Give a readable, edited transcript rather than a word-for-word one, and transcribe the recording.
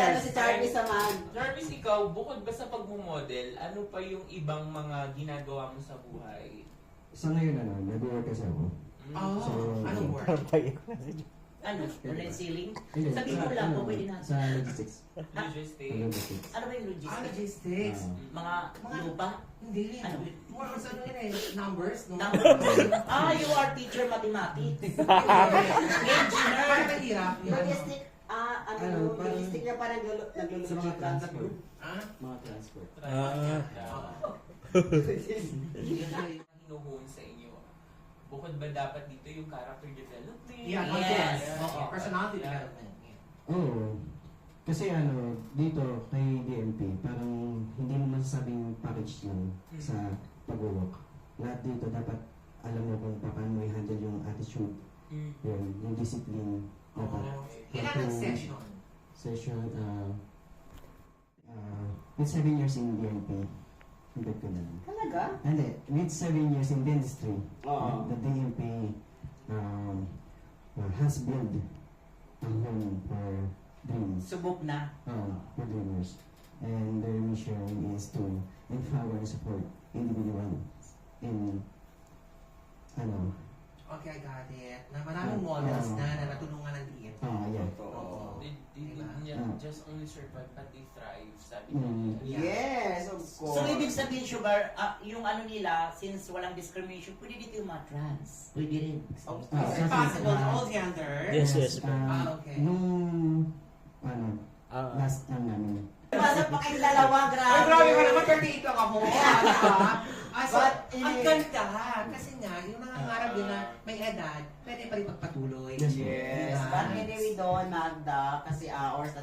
Yes. Si Jarvis naman. Jarvis, ikaw, bukod ba sa pagmumodel, ano pa yung ibang mga ginagawa mo sa buhay? Sa ngayon, nag-work kasi ako. Oh, So, anong work? Ano? Online ceiling? Hindi, Sabi mo lang po, pwede na. Sa logistics. Logistics. Logistics. Ano ba yung logistics? Logistics. Mga lupa? Hindi. Ano? More on ano yun eh, numbers, no? You are teacher mathematics. Engineer. Parang mahirap. Logistic, Ano, parang- logistic na parang Sa mga naglululusik ka. transport. Ah? Mga transport. Hinuhon sa inyo. Bukod ba dapat dito yung character development? Yeah, Yes. confidence. Oo, Yeah. personality Yeah. development. Oo. Kasi dito kay DMP, parang hindi mo masasabing package lang sa pag-work. Lahat dito dapat alam mo kung paano i-handle yung attitude, Mm. yung discipline. Dapat Ilan ang session? session, with 7 years in DMP, hintay ko na. Talaga? Hindi, with 7 years in dentistry, Oo. the DMP has built a home for dreams. Subok na. For dreamers. And their mission is to empower and support individuals in Okay, I got it. Na maraming models na natulungan ng DMP. yeah. Oo. They Diba? didn't just only survive, but they thrive, sabi Mm. nila. Yes, of course. So, ibig sabihin, Sugar, yung ano nila, since walang discrimination, pwede dito yung mga trans. Pwede rin. Is it possible to all gender? Yes. Okay. Nung, last time namin, Pasok pa kayong dalawa, Ay, grabe. grabe ka naman, 38 lang ako. So, But, ang ganda. Kasi nga, yung mga ngarap din na may edad, pwede pa rin magpatuloy. Yes. Yes, Diba? but anyway doon, Magda, kasi ours na